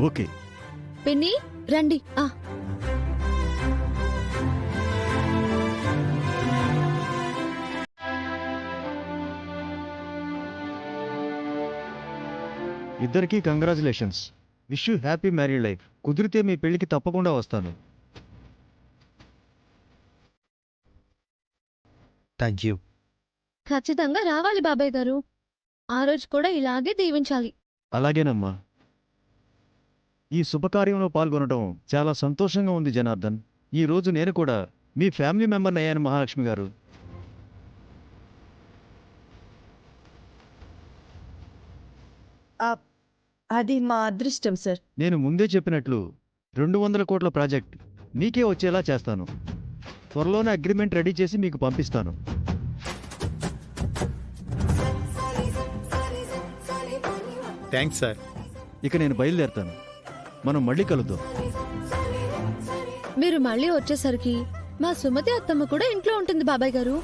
Okay. పిన్ని రండి. ఇద్దరికీ congratulations. Wish you happy married life. కుదిరితే మీ పెళ్లికి తప్పకుండా వస్తాను. Thank you. ఖచ్చితంగా రావాలి బాబాయ్ గారు. ఆ రోజు కూడా ఇలాగే దీవించాలి. అలాగేనమ్మా. ఈ శుభకార్యంలో పాల్గొనడం చాలా సంతోషంగా ఉంది జనార్దన్. ఈ రోజు నేను కూడా మీ ఫ్యామిలీ మెంబర్ని అయ్యాను మహాలక్ష్మి గారు. అది మా అదృష్టం సార్. నేను ముందే చెప్పినట్లు 200 కోట్ల ప్రాజెక్ట్ మీకే వచ్చేలా చేస్తాను. త్వరలోనే అగ్రిమెంట్ రెడీ చేసి మీకు పంపిస్తాను. Thanks sir. ఇక నేను బయలుదేరుతాను. మనం మళ్ళీ కలుద్దాం. మీరు మళ్ళీ వచ్చేసరికి మా సుమతి అత్తమ్మ కూడా ఇంట్లో ఉంటుంది బాబాయ్ గారు.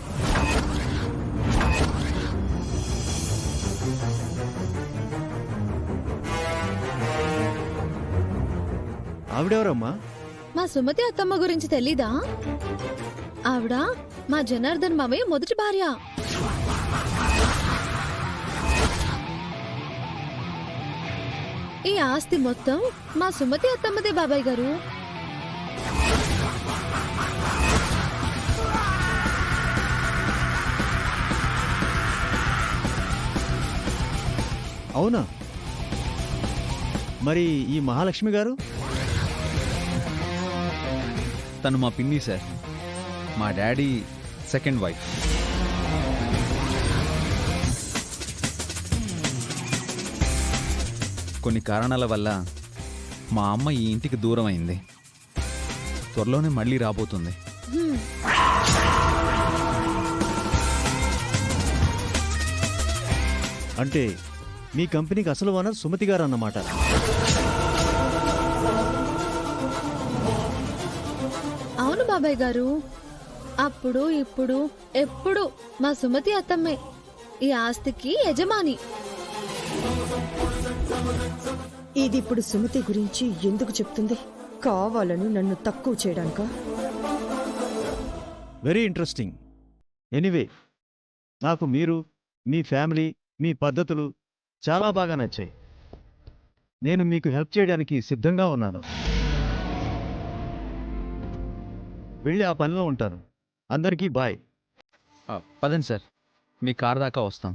ఆవిడెవరమ్మా? మా సుమతి అత్తమ్మ గురించి తెలీదా? ఆవిడ మా జనార్దన్ మామయ్య మొదటి భార్య. ఈ ఆస్తి మొత్తం మా సుమతి అత్తమ్మదే బాబాయ్ గారు. అవునా? మరి ఈ మహాలక్ష్మి గారు? తను మా పిన్ని సార్, మా డాడీ సెకండ్ వైఫ్. కొన్ని కారణాల వల్ల మా అమ్మ ఈ ఇంటికి దూరం అయింది. త్వరలోనే మళ్ళీ రాబోతుంది. అంటే మీ కంపెనీకి అసలు ఓనర్ సుమతి గారు అన్నమాట. అవును బాబాయ్ గారు. అప్పుడు ఇప్పుడు ఎప్పుడు మా సుమతి అత్తమ్మే ఈ ఆస్తికి యజమాని. ఇది ఇప్పుడు సుమతి గురించి ఎందుకు చెప్తుంది? కావాలని నన్ను తక్కువ చేయడానికా? Very interesting. ఎనీవే, నాకు మీరు, మీ ఫ్యామిలీ, మీ పద్ధతులు చాలా బాగా నచ్చాయి. నేను మీకు హెల్ప్ చేయడానికి సిద్ధంగా ఉన్నాను. వెళ్ళి ఆ పనిలో ఉంటాను. అందరికీ బాయ్. పదండి సార్, మీ కార్ దాకా వస్తాం.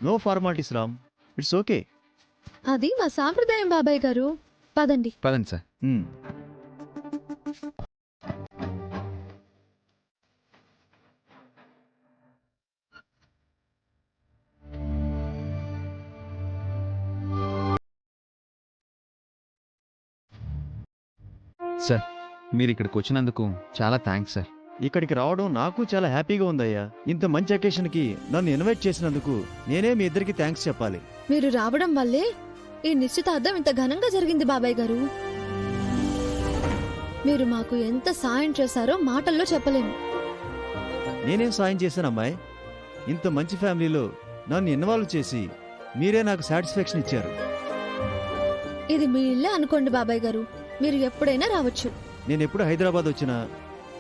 No formalities Ram, it's okay. అది మా సాంప్రదాయం బాబాయ్ గారు. పదండి. పదండి సార్. సార్, మీరు ఇక్కడికి వచ్చినందుకు చాలా థ్యాంక్స్ సార్. ఇక్కడికి రావడం నాకు చాలా హ్యాపీగా ఉందయ్యా. ఇంత మంచి అకేషన్కి నన్ను ఇన్వైట్ చేసినందుకు నేనే మీ ఇద్దరికి థ్యాంక్స్ చెప్పాలి. మీరు రావడం వల్లే ఈ నిశ్చితార్థం ఇంత ఘనంగా జరిగింది బాబాయ్ గారు. మీరు మాకు ఎంత సాయం చేశారో మాటల్లో చెప్పలేము. నేనేం సాయం చేశాను అమ్మాయి? ఇంత మంచి ఫ్యామిలీలో నన్ను ఇన్వాల్వ్ చేసి మీరే నాకు సాటిస్ఫాక్షన్ ఇచ్చారు. ఇది మీ ఇల్లే అనుకోండి బాబాయ్ గారు. మీరు ఎప్పుడైనా రావచ్చు. నేను ఎప్పుడు హైదరాబాద్ వచ్చినా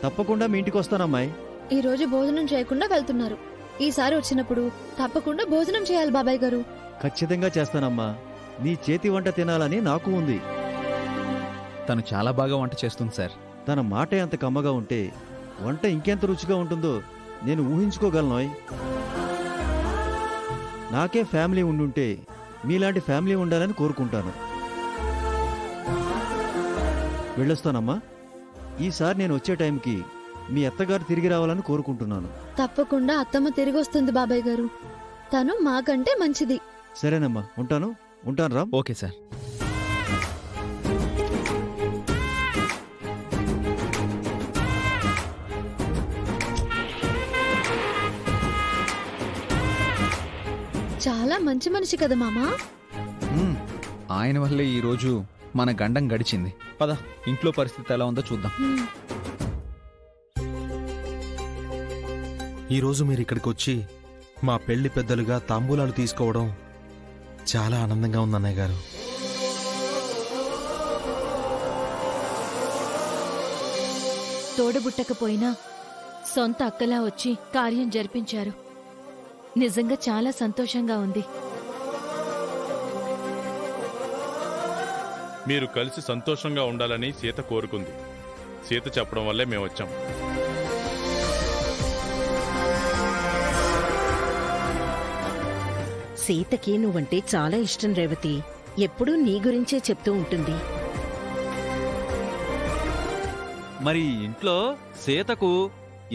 తప్పకుండా మీ ఇంటికి వస్తానమ్మాయి. ఈ రోజు భోజనం చేయకుండా వెళ్తున్నారు. ఈసారి వచ్చినప్పుడు తప్పకుండా భోజనం చేయాలి బాబాయ్ గారు. ఖచ్చితంగా చేస్తానమ్మా. నీ చేతి వంట తినాలని నాకు ఉంది. తను చాలా బాగా వంట చేస్తుంది సార్. తన మాట ఎంత కమ్మగా ఉంటే వంట ఇంకెంత రుచిగా ఉంటుందో నేను ఊహించుకోగలనోయ్. నాకే ఫ్యామిలీ ఉండుంటే మీలాంటి ఫ్యామిలీ ఉండాలని కోరుకుంటాను. వెళ్ళొస్తానమ్మా. ఈసారి నేను వచ్చే టైంకి మీ అత్తగారు తిరిగి రావాలని కోరుకుంటున్నాను. తప్పకుండా అత్తమ్మ తిరిగి వస్తుంది బాబాయ్ గారు. తను మాకంటే మంచిది. సరేనమ్మా, ఉంటాను రామ్. Okay sir. చాలా మంచి మనిషి కదా మామా. ఆయన వల్లే ఈరోజు మన గండం గడిచింది. పద, ఇంట్లో పరిస్థితి ఎలా ఉందో చూద్దాం. ఈరోజు మీరు ఇక్కడికి వచ్చి మా పెళ్లి పెద్దలుగా తాంబూలాలు తీసుకోవడం చాలా ఆనందంగా ఉంది అన్నయ్య గారు. తోడబుట్టకపోయినా సొంత అక్కలా వచ్చి కార్యం జరిపించారు. నిజంగా చాలా సంతోషంగా ఉంది. మీరు కలిసి సంతోషంగా ఉండాలని సీత కోరుకుంది. సీత చెప్పడం వల్లే మేము వచ్చాం. సీతకి నువ్వంటే చాలా ఇష్టం రేవతి. ఎప్పుడూ నీ గురించే చెప్తూ ఉంటుంది. మరి ఇంట్లో సీతకు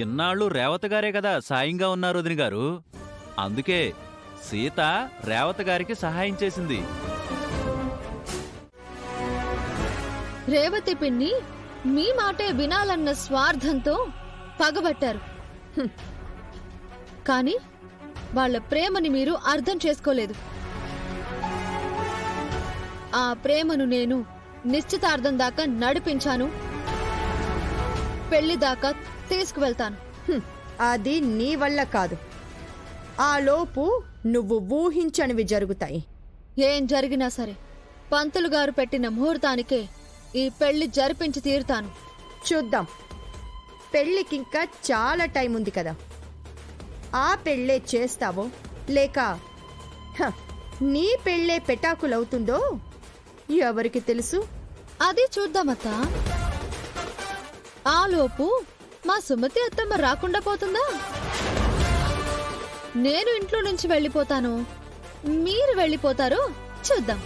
ఇన్నాళ్ళు రేవత గారే కదా సాయంగా ఉన్నారు వదిన గారు. అందుకే సీత రేవత గారికి సహాయం చేసింది. రేవతి పిన్ని మీ మాటే వినాలన్న స్వార్థంతో పగబట్టారు. హ్మ్. కానీ వాళ్ళ ప్రేమని మీరు అర్థం చేసుకోలేదు. ఆ ప్రేమను నేను నిశ్చితార్థం దాకా నడిపించాను, పెళ్లి దాకా తీసుకువెళ్తాను. హ్మ్, అది నీ వల్ల కాదు. ఆ లోపు నువ్వు ఊహించనివి జరుగుతాయి. ఏం జరిగినా సరే పంతులు గారు పెట్టిన ముహూర్తానికే ఈ పెళ్లి జరిపించి తీరుతాను. చూద్దాం. పెళ్ళికింకా చాలా టైం ఉంది కదా. ఆ పెళ్ళే చేస్తావో లేక హ, నీ పెళ్ళే పెటాకులవుతుందో ఎవరికి తెలుసు? అది చూద్దామత్తా. ఆలోపు మా సుమతి అత్తమ్మ రాకుండా పోతుందా? నేను ఇంట్లో నుంచి వెళ్ళిపోతాను, మీరు వెళ్ళిపోతారో చూద్దాం.